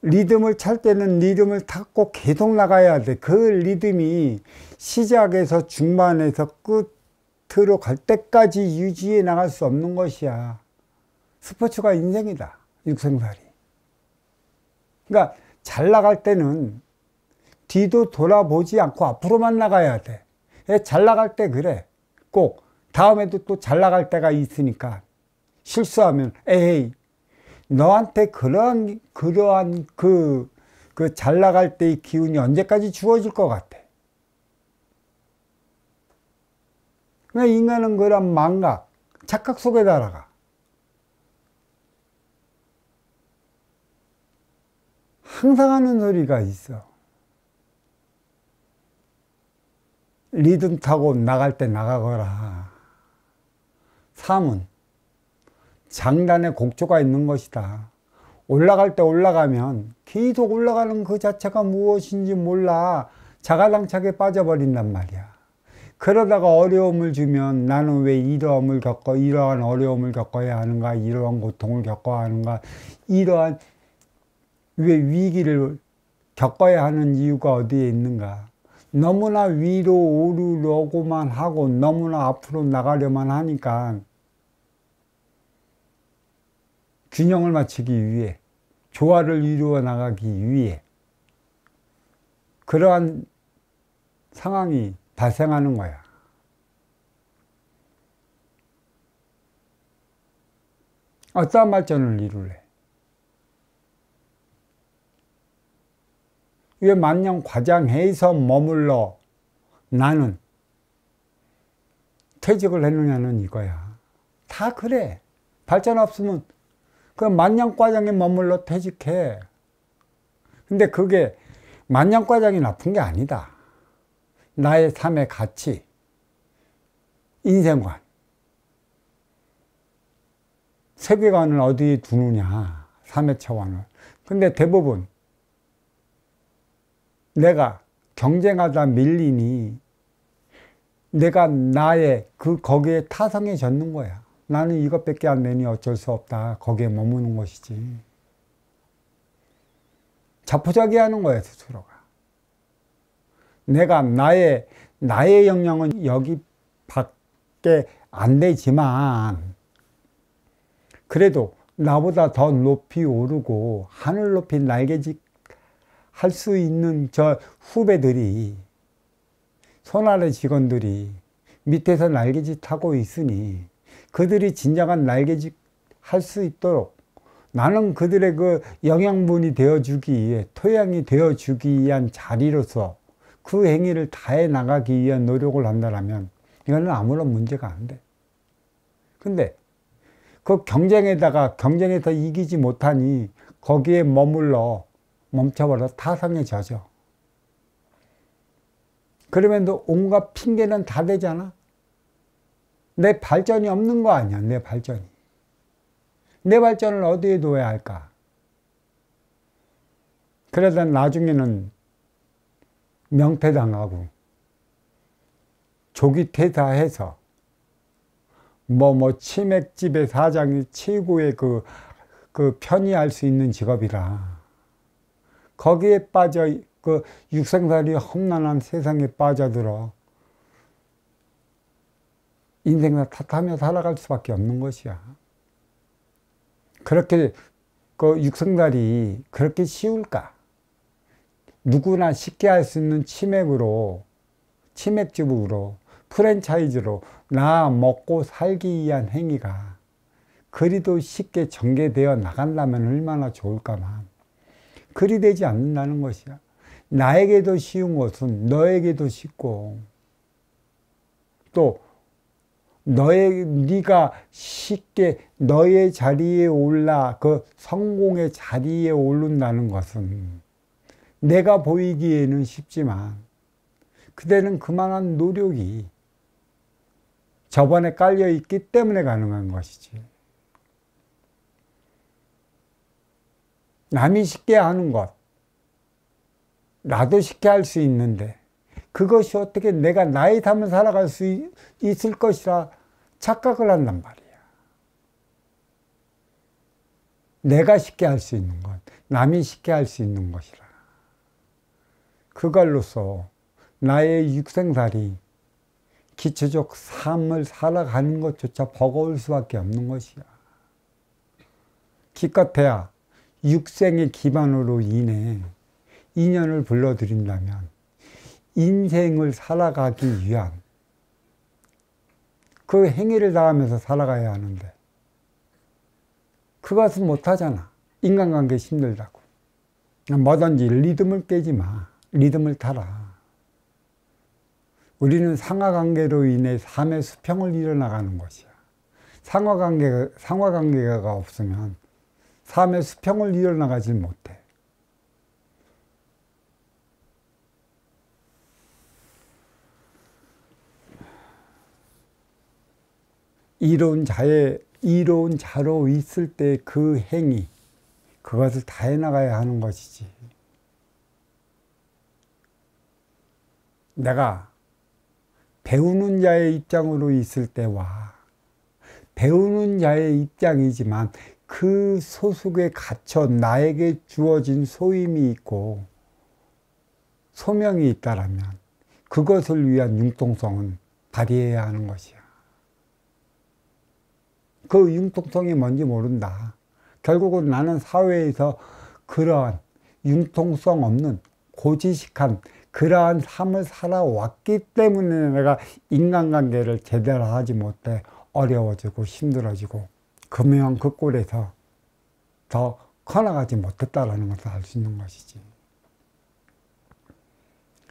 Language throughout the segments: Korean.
리듬을 찰 때는 리듬을 타고 계속 나가야 돼. 그 리듬이 시작에서 중반에서 끝으로 갈 때까지 유지해 나갈 수 없는 것이야. 스포츠가 인생이다. 육생살이. 그러니까 잘 나갈 때는 뒤도 돌아보지 않고 앞으로만 나가야 돼. 잘 나갈 때 그래. 꼭 다음에도 또 잘 나갈 때가 있으니까 실수하면 에이 너한테 그러한 그 잘 나갈 때의 기운이 언제까지 주어질 것 같아. 그러니까 인간은 그런 망각, 착각 속에 살아가. 항상 하는 소리가 있어. 리듬 타고 나갈 때 나가거라. 삶은 장단에 곡조가 있는 것이다. 올라갈 때 올라가면 계속 올라가는 그 자체가 무엇인지 몰라 자가당착에 빠져버린단 말이야. 그러다가 어려움을 주면 나는 왜 이러한 어려움을 겪어야 하는가, 이러한 고통을 겪어야 하는가, 이러한 왜 위기를 겪어야 하는 이유가 어디에 있는가. 너무나 위로 오르려고만 하고 너무나 앞으로 나가려만 하니까 균형을 맞추기 위해, 조화를 이루어 나가기 위해 그러한 상황이 발생하는 거야. 어떠한 발전을 이룰래? 왜 만년 과장해서 머물러 나는 퇴직을 했느냐는 이거야. 다 그래. 발전 없으면 그 만년과장에 머물러 퇴직해. 근데 그게 만년과장이 나쁜 게 아니다. 나의 삶의 가치, 인생관, 세계관을 어디에 두느냐, 삶의 차원을. 근데 대부분 내가 경쟁하다 밀리니 내가 나의 거기에 타성해졌는 거야. 나는 이것밖에 안 되니 어쩔 수 없다. 거기에 머무는 것이지. 자포자기하는 거야, 스스로가. 내가 나의 영역은 여기밖에 안 되지만 그래도 나보다 더 높이 오르고 하늘 높이 날개짓 할 수 있는 저 후배들이, 손 아래 직원들이 밑에서 날개짓 하고 있으니 그들이 진정한 날개짓 할 수 있도록 나는 그들의 그 영양분이 되어주기 위해, 토양이 되어주기 위한 자리로서 그 행위를 다해 나가기 위한 노력을 한다면 이거는 아무런 문제가 안 돼. 근데 그 경쟁에서 이기지 못하니 거기에 멈춰버려 타성에 젖어. 그러면 또 온갖 핑계는 다 되잖아. 내 발전이 없는 거 아니야, 내 발전이. 내 발전을 어디에 둬야 할까? 그러다 나중에는 명퇴당하고 조기 퇴사해서 치맥집의 사장이 최고의 그 편의할 수 있는 직업이라 거기에 빠져 그 육생살이 험난한 세상에 빠져들어 인생을 탓하며 살아갈 수밖에 없는 것이야. 그렇게 그 육생살이 그렇게 쉬울까? 누구나 쉽게 할 수 있는 치맥집으로 프랜차이즈로 나 먹고 살기 위한 행위가 그리도 쉽게 전개되어 나간다면 얼마나 좋을까만 그리 되지 않는다는 것이야. 나에게도 쉬운 것은 너에게도 쉽고 또 네가 쉽게 너의 자리에 올라 그 성공의 자리에 오른다는 것은 내가 보이기에는 쉽지만 그대는 그만한 노력이 저번에 깔려 있기 때문에 가능한 것이지. 남이 쉽게 하는 것, 나도 쉽게 할 수 있는데 그것이 어떻게 내가 나의 삶을 살아갈 수 있을 것이라 착각을 한단 말이야. 내가 쉽게 할 수 있는 것, 남이 쉽게 할 수 있는 것이라. 그걸로써 나의 육생살이 기초적 삶을 살아가는 것조차 버거울 수밖에 없는 것이야. 기껏해야 육생의 기반으로 인해 인연을 불러들인다면 인생을 살아가기 위한 그 행위를 다하면서 살아가야 하는데 그것은 못하잖아. 인간관계 힘들다고. 뭐든지 리듬을 깨지 마. 리듬을 타라. 우리는 상하관계로 인해 삶의 수평을 이뤄나가는 것이야. 상하관계가 없으면 삶의 수평을 이뤄나가지 못해. 이로운 자로 있을 때 그 행위, 그것을 다 해나가야 하는 것이지. 내가 배우는 자의 입장으로 있을 때와 배우는 자의 입장이지만 그 소속에 갇혀 나에게 주어진 소임이 있고 소명이 있다라면 그것을 위한 융통성은 발휘해야 하는 것이야. 그 융통성이 뭔지 모른다. 결국은 나는 사회에서 그러한 융통성 없는 고지식한 그러한 삶을 살아왔기 때문에 내가 인간관계를 제대로 하지 못해 어려워지고 힘들어지고 금요한 그 꼴에서 더 커나가지 못했다라는 것을 알 수 있는 것이지.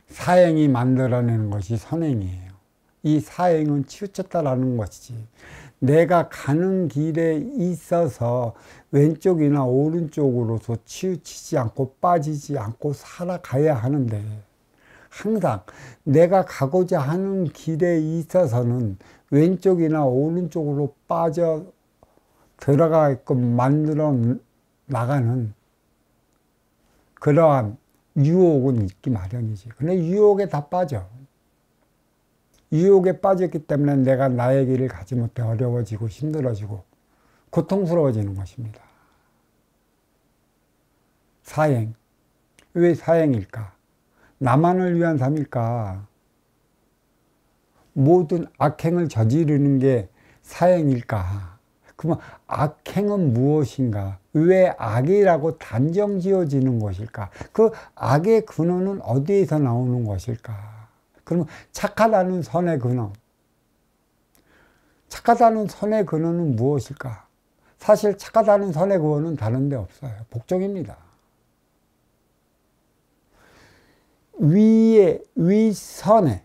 사행이 만들어내는 것이 선행이에요. 이 사행은 치우쳤다라는 것이지. 내가 가는 길에 있어서 왼쪽이나 오른쪽으로서 치우치지 않고 빠지지 않고 살아가야 하는데 항상 내가 가고자 하는 길에 있어서는 왼쪽이나 오른쪽으로 빠져 들어가게끔 만들어 나가는 그러한 유혹은 있기 마련이지. 근데 유혹에 다 빠져. 유혹에 빠졌기 때문에 내가 나의 길을 가지 못해 어려워지고 힘들어지고 고통스러워지는 것입니다. 사행. 왜 사행일까? 나만을 위한 삶일까? 모든 악행을 저지르는 게 사행일까? 그러면 악행은 무엇인가? 왜 악이라고 단정 지어지는 것일까? 그 악의 근원은 어디에서 나오는 것일까? 그러면 착하다는 선의 근원. 착하다는 선의 근원은 무엇일까? 사실 착하다는 선의 근원은 다른 데 없어요. 복종입니다. 위선에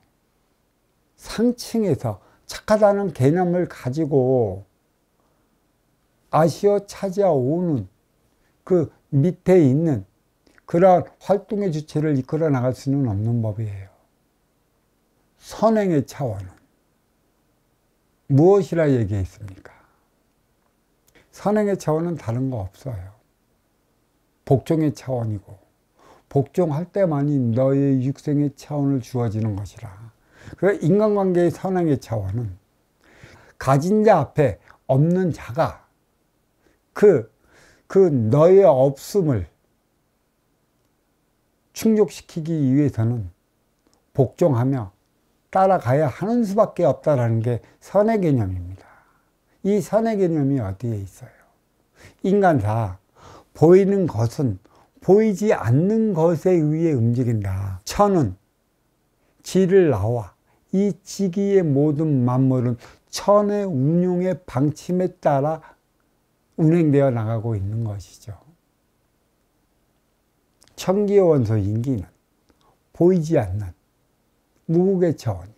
상층에서 착하다는 개념을 가지고 아쉬워 찾아오는 그 밑에 있는 그러한 활동의 주체를 이끌어 나갈 수는 없는 법이에요. 선행의 차원은 무엇이라 얘기했습니까? 선행의 차원은 다른 거 없어요. 복종의 차원이고 복종할 때만이 너의 육생의 차원을 주어지는 것이라. 그래서 인간관계의 선행의 차원은 가진 자 앞에 없는 자가 그 너의 없음을 충족시키기 위해서는 복종하며 따라가야 하는 수밖에 없다는 게 선의 개념입니다. 이 선의 개념이 어디에 있어요? 인간사, 보이는 것은 보이지 않는 것에 의해 움직인다. 천은 지를 나와 이 지기의 모든 만물은 천의 운용의 방침에 따라 운행되어 나가고 있는 것이죠. 천기의 원소 인기는 보이지 않는 무국의 차원이야.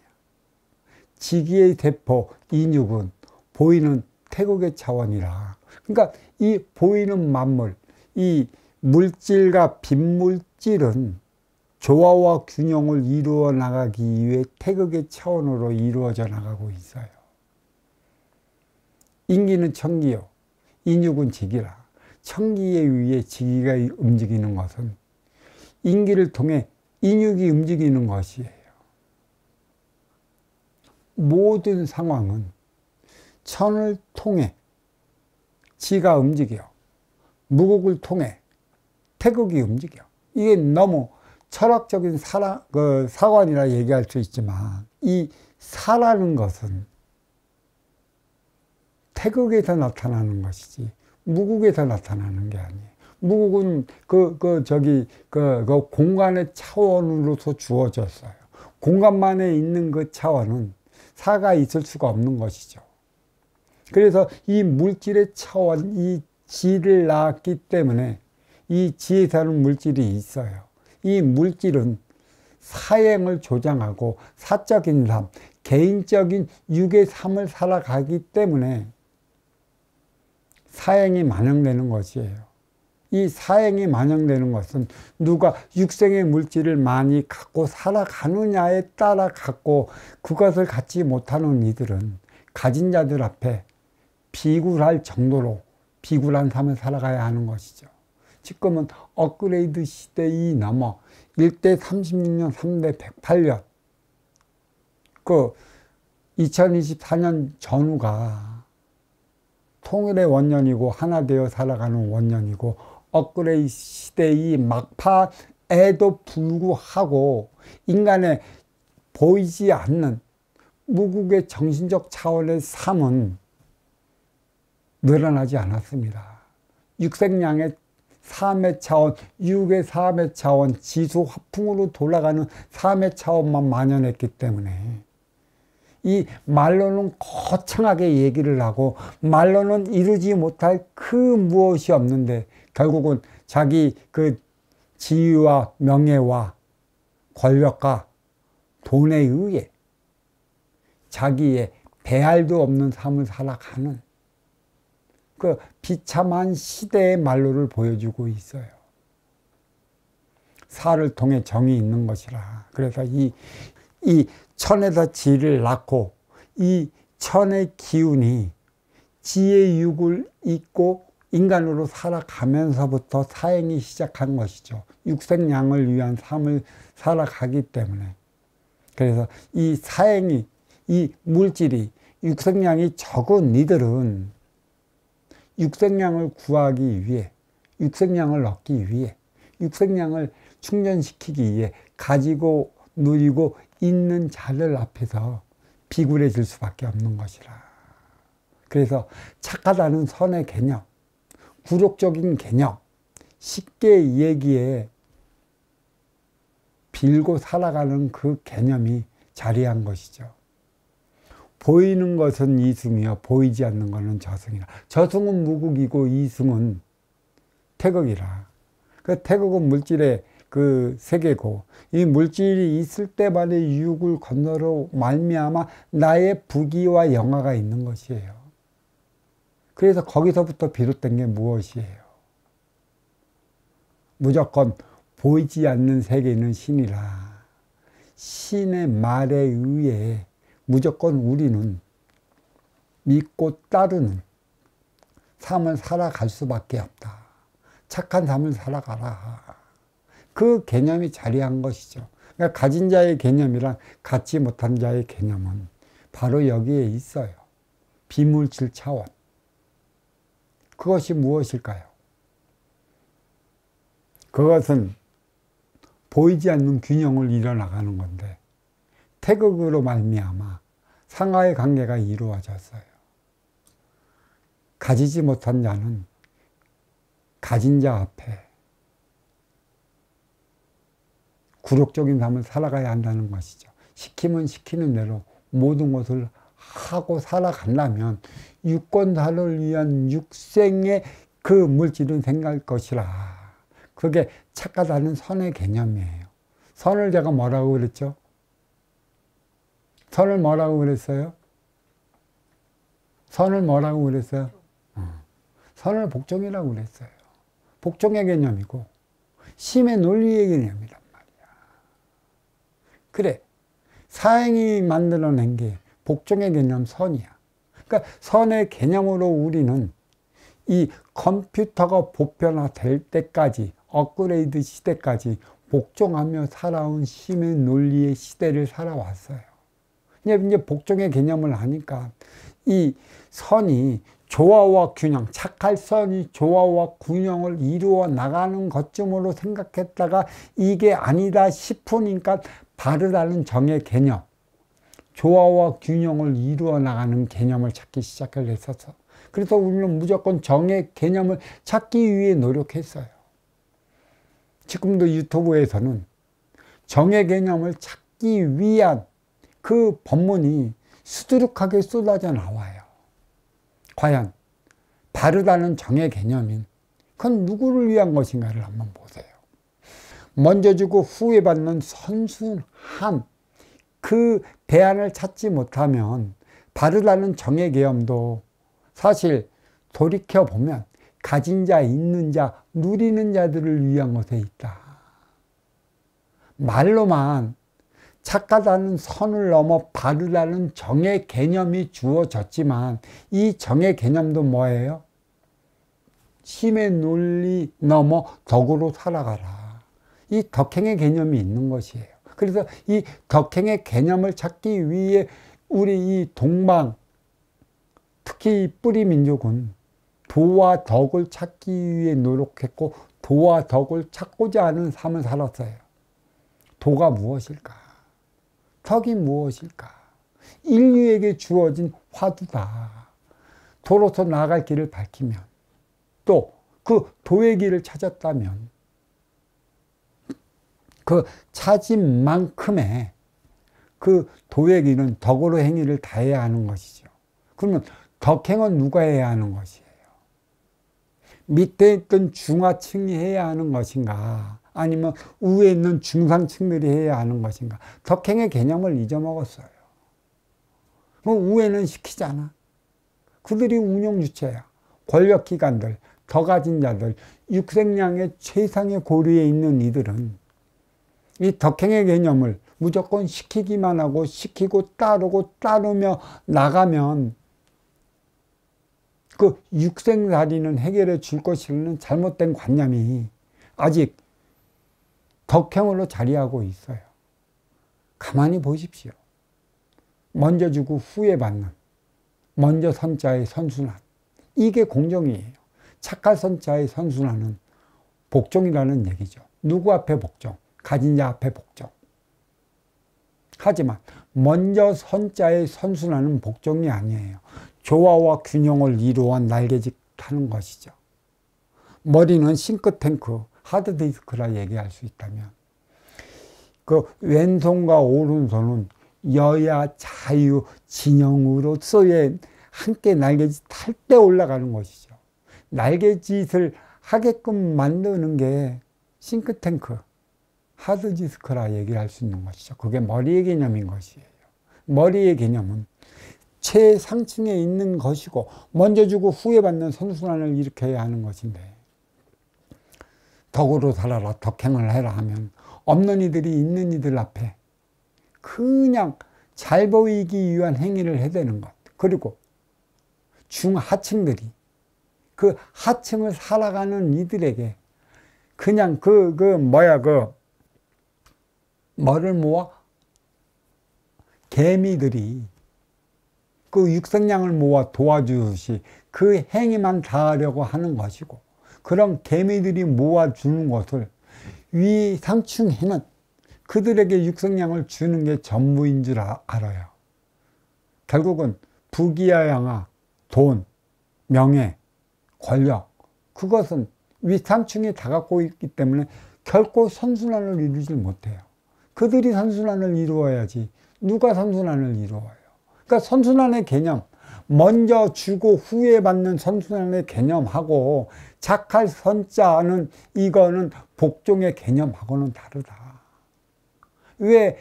지기의 대포 인육은 보이는 태국의 차원이라. 그러니까 이 보이는 만물, 이 물질과 빈물질은 조화와 균형을 이루어 나가기 위해 태극의 차원으로 이루어져 나가고 있어요. 인기는 천기요, 인육은 지기라. 천기에 의해 지기가 움직이는 것은 인기를 통해 인육이 움직이는 것이에요. 모든 상황은 천을 통해 지가 움직여 무국을 통해 태극이 움직여. 이게 너무 철학적인 사관이라 얘기할 수 있지만, 이 사라는 것은 태극에서 나타나는 것이지 무국에서 나타나는 게 아니에요. 무국은 그 공간의 차원으로서 주어졌어요. 공간만에 있는 그 차원은 사가 있을 수가 없는 것이죠. 그래서 이 물질의 차원, 이 지를 낳았기 때문에 이 지에 사는 물질이 있어요. 이 물질은 사행을 조장하고 사적인 삶, 개인적인 육의 삶을 살아가기 때문에 사행이 만영되는 것이에요. 이 사행이 만영되는 것은 누가 육생의 물질을 많이 갖고 살아가느냐에 따라 갖고, 그것을 갖지 못하는 이들은 가진 자들 앞에 비굴할 정도로 비굴한 삶을 살아가야 하는 것이죠. 지금은 업그레이드 시대이 넘어 1대 36년, 3대 108년, 그 2024년 전후가 통일의 원년이고 하나 되어 살아가는 원년이고, 업그레이드 시대의 막판에도 불구하고 인간의 보이지 않는 무국의 정신적 차원의 삶은 늘어나지 않았습니다. 육생량의 삶의 차원, 육의 삶의 차원, 지수 화풍으로 돌아가는 삶의 차원만 만연했기 때문에, 이 말로는 거창하게 얘기를 하고 말로는 이루지 못할 그 무엇이 없는데, 결국은 자기 그 지위와 명예와 권력과 돈에 의해 자기의 배알도 없는 삶을 살아가는 그 비참한 시대의 말로를 보여주고 있어요. 사를 통해 정이 있는 것이라. 그래서 이 천에서 지를 낳고, 이 천의 기운이 지의 육을 잇고 인간으로 살아가면서부터 사행이 시작한 것이죠. 육생양을 위한 삶을 살아가기 때문에. 그래서 이 사행이, 이 물질이, 육생량이 적은 이들은 육생량을 구하기 위해, 육생량을 얻기 위해, 육생량을 충전시키기 위해 가지고 누리고 있는 자들 앞에서 비굴해질 수밖에 없는 것이라. 그래서 착하다는 선의 개념, 굴욕적인 개념, 쉽게 얘기해 빌고 살아가는 그 개념이 자리한 것이죠. 보이는 것은 이승이요, 보이지 않는 것은 저승이라. 저승은 무국이고 이승은 태극이라. 그 태극은 물질의 그 세계고, 이 물질이 있을 때만의 육을 건너로 말미암아 나의 부귀와 영화가 있는 것이에요. 그래서 거기서부터 비롯된 게 무엇이에요? 무조건 보이지 않는 세계는 신이라. 신의 말에 의해 무조건 우리는 믿고 따르는 삶을 살아갈 수밖에 없다. 착한 삶을 살아가라. 그 개념이 자리한 것이죠. 그러니까 가진 자의 개념이랑 갖지 못한 자의 개념은 바로 여기에 있어요. 비물질 차원. 그것이 무엇일까요? 그것은 보이지 않는 균형을 이뤄나가는 건데, 태극으로 말미암아 상하의 관계가 이루어졌어요. 가지지 못한 자는 가진 자 앞에 굴욕적인 삶을 살아가야 한다는 것이죠. 시키면 시키는 대로 모든 것을 하고 살아간다면 유권자를 위한 육생의 그 물질은 생길 것이라. 그게 착하다는 선의 개념이에요. 선을 제가 뭐라고 그랬죠? 선을 뭐라고 그랬어요? 선을 뭐라고 그랬어요? 선을 복종이라고 그랬어요. 복종의 개념이고 심의 논리의 개념이란 말이야. 그래, 사행이 만들어낸 게 복종의 개념 선이야. 그러니까 선의 개념으로 우리는 이 컴퓨터가 보편화될 때까지, 업그레이드 시대까지 복종하며 살아온 심의 논리의 시대를 살아왔어요. 이제 복종의 개념을 하니까 이 선이 조화와 균형, 착할선이 조화와 균형을 이루어 나가는 것쯤으로 생각했다가 이게 아니다 싶으니까 바르다는 정의 개념, 조화와 균형을 이루어 나가는 개념을 찾기 시작을 했었어. 그래서 우리는 무조건 정의 개념을 찾기 위해 노력했어요. 지금도 유튜브에서는 정의 개념을 찾기 위한 그 법문이 수두룩하게 쏟아져 나와요. 과연 바르다는 정의 개념인 그건 누구를 위한 것인가를 한번 보세요. 먼저 주고 후에 받는 선순함, 그 대안을 찾지 못하면 바르다는 정의 개념도 사실 돌이켜보면 가진 자, 있는 자, 누리는 자들을 위한 것에 있다. 말로만 착하다는 선을 넘어 바르다는 정의 개념이 주어졌지만 이 정의 개념도 뭐예요? 힘의 논리 넘어 덕으로 살아가라. 이 덕행의 개념이 있는 것이에요. 그래서 이 덕행의 개념을 찾기 위해 우리 이 동방, 특히 이 뿌리 민족은 도와 덕을 찾기 위해 노력했고 도와 덕을 찾고자 하는 삶을 살았어요. 도가 무엇일까? 덕이 무엇일까? 인류에게 주어진 화두다. 도로서 나아갈 길을 밝히면 또 그 도의 길을 찾았다면 그 찾은 만큼의 그 도의 길은 덕으로 행위를 다해야 하는 것이죠. 그러면 덕행은 누가 해야 하는 것이에요? 밑에 있던 중하층이 해야 하는 것인가? 아니면 위에 있는 중상층들이 해야 하는 것인가? 덕행의 개념을 잊어먹었어요. 위에는 시키잖아. 그들이 운영 주체야. 권력기관들, 더 가진 자들, 육생량의 최상의 고리에 있는 이들은 이 덕행의 개념을 무조건 시키기만 하고 시키고 따르고 따르며 나가면 그 육생살이는 해결해 줄 것이라는 잘못된 관념이 아직 덕행으로 자리하고 있어요. 가만히 보십시오. 먼저 주고 후에 받는 먼저 선자의 선순환, 이게 공정이에요. 착할 선자의 선순환은 복종이라는 얘기죠. 누구 앞에 복종? 가진 자 앞에 복종. 하지만 먼저 선자의 선순환은 복종이 아니에요. 조화와 균형을 이루어 날개짓하는 것이죠. 머리는 싱크탱크, 하드디스크라 얘기할 수 있다면 그 왼손과 오른손은 여야 자유 진영으로서의 함께 날개짓 할 때 올라가는 것이죠. 날개짓을 하게끔 만드는 게 싱크탱크, 하드디스크라 얘기할 수 있는 것이죠. 그게 머리의 개념인 것이에요. 머리의 개념은 최상층에 있는 것이고 먼저 주고 후에 받는 선순환을 일으켜야 하는 것인데 덕으로 살아라, 덕행을 해라 하면 없는 이들이 있는 이들 앞에 그냥 잘 보이기 위한 행위를 해대는 것. 그리고 중하층들이 그 하층을 살아가는 이들에게 그냥 뭐를 모아? 개미들이 그 육생량을 모아 도와주듯이 그 행위만 다하려고 하는 것이고 그런 개미들이 모아주는 것을 위 상층에는 그들에게 육생량을 주는 게 전부인 줄 알아요. 결국은 부귀와 양화, 돈, 명예, 권력, 그것은 위 상층에 다 갖고 있기 때문에 결코 선순환을 이루지 못해요. 그들이 선순환을 이루어야지 누가 선순환을 이루어요. 그러니까 선순환의 개념, 먼저 주고 후에 받는 선순환의 개념하고 착할 선자는 이거는 복종의 개념하고는 다르다. 왜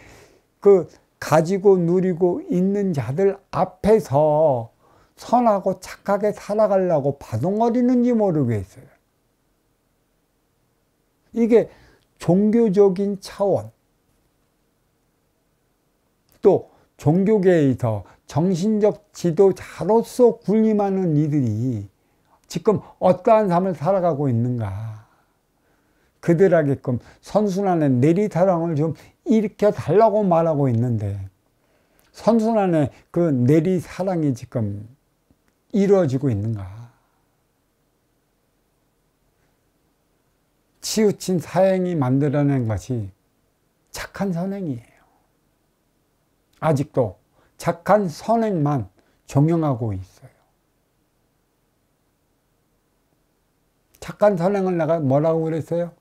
그 가지고 누리고 있는 자들 앞에서 선하고 착하게 살아가려고 바둥거리는지 모르겠어요. 이게 종교적인 차원, 또 종교계에서 정신적 지도자로서 군림하는 이들이 지금 어떠한 삶을 살아가고 있는가. 그들에게끔 선순환의 내리사랑을 좀 일으켜 달라고 말하고 있는데 선순환의 그 내리사랑이 지금 이루어지고 있는가? 치우친 사행이 만들어낸 것이 착한 선행이에요. 아직도 착한 선행만 종용하고 있어요. 착한 선행을 내가 뭐라고 그랬어요?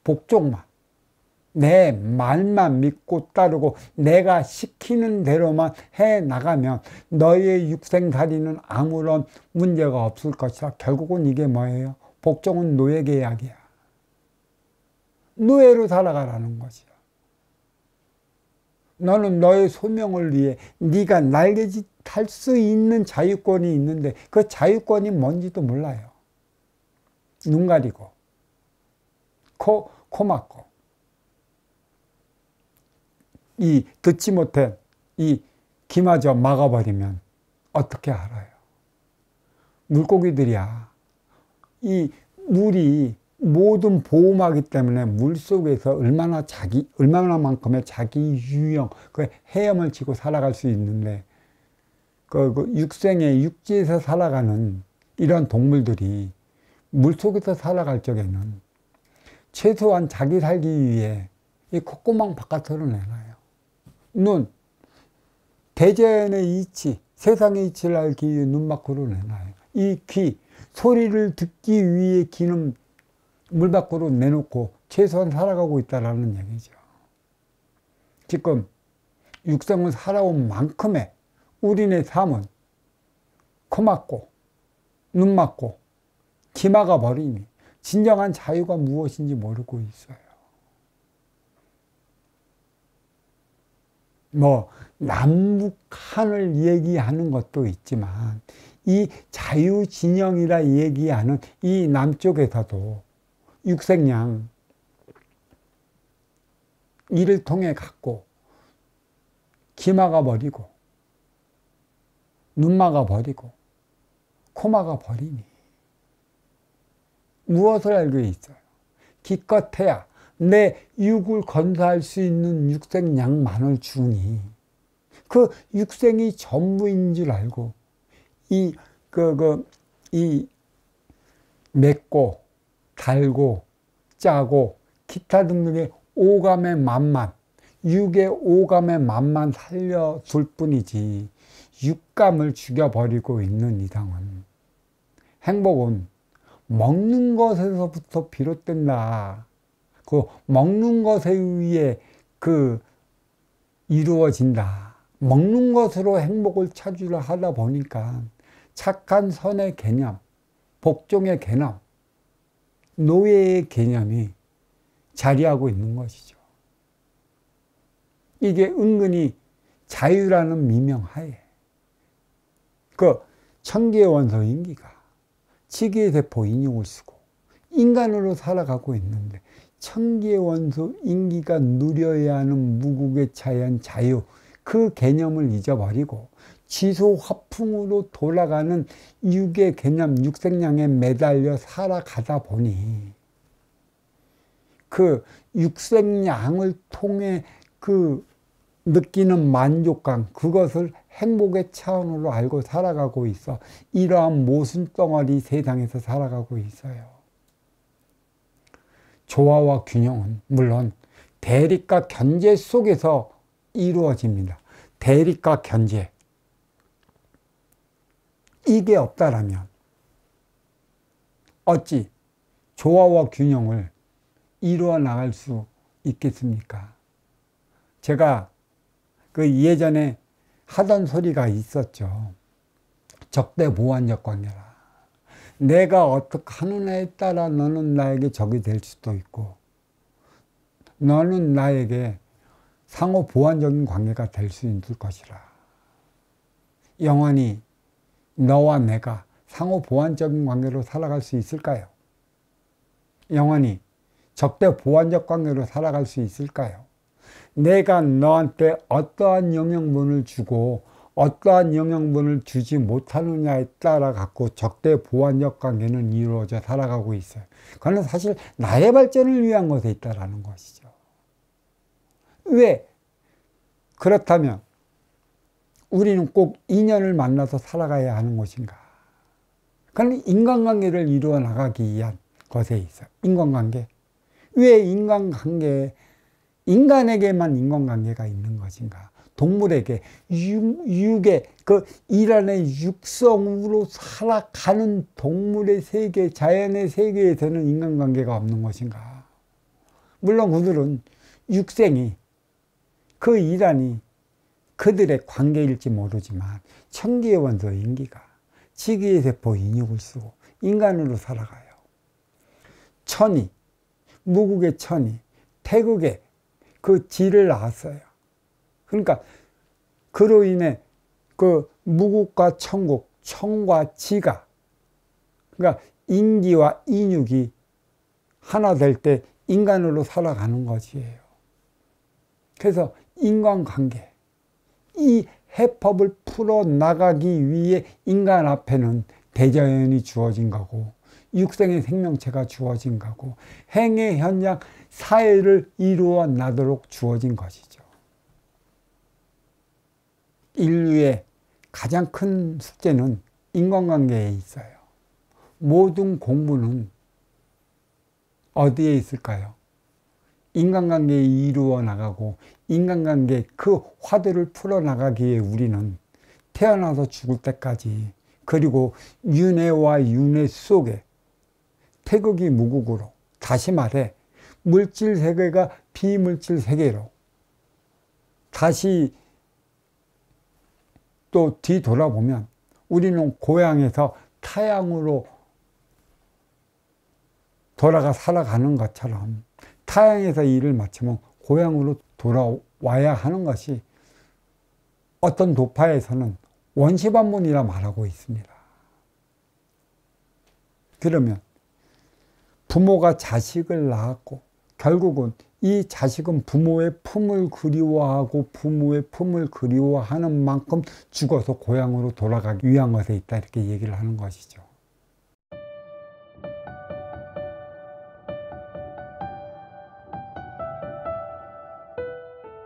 복종만. 내 말만 믿고 따르고 내가 시키는 대로만 해 나가면 너의 육생살이는 아무런 문제가 없을 것이다. 결국은 이게 뭐예요? 복종은 노예 계약이야. 노예로 살아가라는 것이야. 너는 너의 소명을 위해 네가 날개짓 할 수 있는 자유권이 있는데 그 자유권이 뭔지도 몰라요. 눈 가리고 코 막고 이 듣지 못한 이 귀마저 막아버리면 어떻게 알아요? 물고기들이야. 이 물이 모든 보호막이기 때문에 물 속에서 얼마나만큼의 자기 유형, 그 헤엄을 치고 살아갈 수 있는데, 그 육생의 육지에서 살아가는 이런 동물들이 물 속에서 살아갈 적에는 최소한 자기 살기 위해 이 콧구멍 바깥으로 내놔요. 눈, 대자연의 이치, 세상의 이치를 알기 위해 눈 밖으로 내놔요. 이 귀, 소리를 듣기 위해 귀는 물 밖으로 내놓고 최소한 살아가고 있다는 얘기죠. 지금 육생을 살아온 만큼의 우리네 삶은 코 막고 눈 막고 귀 막아 버리니 진정한 자유가 무엇인지 모르고 있어요. 뭐 남북한을 얘기하는 것도 있지만 이 자유진영이라 얘기하는 이 남쪽에서도 육생양 이를 통해 갖고 귀 막아버리고 눈 막아버리고 코 막아버리니 무엇을 알고 있어요? 기껏해야 내 육을 건사할 수 있는 육생양만을 주니 그 육생이 전부인 줄 알고 이 맵고 달고 짜고 기타 등등의 오감의 맛만, 육의 오감의 맛만 살려줄 뿐이지 육감을 죽여버리고 있는 이상은 행복은 먹는 것에서부터 비롯된다. 그 먹는 것에 의해 이루어진다. 먹는 것으로 행복을 찾으려 하다 보니까 착한 선의 개념, 복종의 개념, 노예의 개념이 자리하고 있는 것이죠. 이게 은근히 자유라는 미명하에 천기의 원소 인기가 치기의 세포 인육을 쓰고 인간으로 살아가고 있는데 천기의 원소 인기가 누려야 하는 무국의 자연 자유 그 개념을 잊어버리고 지소 화풍으로 돌아가는 육의 개념 육생량에 매달려 살아가다 보니 그 육생량을 통해 느끼는 만족감 그것을 행복의 차원으로 알고 살아가고 있어 이러한 모순덩어리 세상에서 살아가고 있어요. 조화와 균형은 물론 대립과 견제 속에서 이루어집니다. 대립과 견제 이게 없다라면 어찌 조화와 균형을 이루어 나갈 수 있겠습니까? 제가 예전에 하던 소리가 있었죠. 적대보완적 관계라. 내가 어떻게 하느냐에 따라 너는 나에게 적이 될 수도 있고 너는 나에게 상호 보완적인 관계가 될 수 있을 것이라. 영원히 너와 내가 상호 보완적인 관계로 살아갈 수 있을까요? 영원히 적대 보완적 관계로 살아갈 수 있을까요? 내가 너한테 어떠한 영향분을 주고 어떠한 영향분을 주지 못하느냐에 따라 갖고 적대 보완적 관계는 이루어져 살아가고 있어요. 그건 사실 나의 발전을 위한 것에 있다는 것이죠. 왜? 그렇다면 우리는 꼭 인연을 만나서 살아가야 하는 것인가? 그건 인간관계를 이루어 나가기 위한 것에 있어. 인간관계. 왜 인간에게만 인간관계가 있는 것인가? 동물에게, 육의, 그 인간의 육성으로 살아가는 동물의 세계, 자연의 세계에서는 인간관계가 없는 것인가? 물론 그들은 육생이, 그 인간이 그들의 관계일지 모르지만 천기의 원소 인기가 지기의 세포 인육을 쓰고 인간으로 살아가요. 천이, 무국의 천이 태극에 그 지를 낳았어요. 그러니까 그로 인해 그 무국과 천국, 천과 지가, 그러니까 인기와 인육이 하나 될 때 인간으로 살아가는 것이에요. 그래서 인간관계, 이 해법을 풀어나가기 위해 인간 앞에는 대자연이 주어진 거고 육생의 생명체가 주어진 거고 행의 현장 사회를 이루어 나도록 주어진 것이죠. 인류의 가장 큰 숙제는 인간관계에 있어요. 모든 공부는 어디에 있을까요? 인간관계에 이루어 나가고 인간관계 그 화두를 풀어나가기 위해 우리는 태어나서 죽을 때까지, 그리고 윤회와 윤회 속에 태극이 무국으로, 다시 말해 물질 세계가 비물질 세계로 다시 또 뒤돌아보면 우리는 고향에서 타향으로 돌아가 살아가는 것처럼 타향에서 일을 마치면 고향으로 돌아와야 하는 것이 어떤 도파에서는 원시반문이라 말하고 있습니다. 그러면 부모가 자식을 낳았고 결국은 이 자식은 부모의 품을 그리워하고 부모의 품을 그리워하는 만큼 죽어서 고향으로 돌아가기 위한 것에 있다, 이렇게 얘기를 하는 것이죠.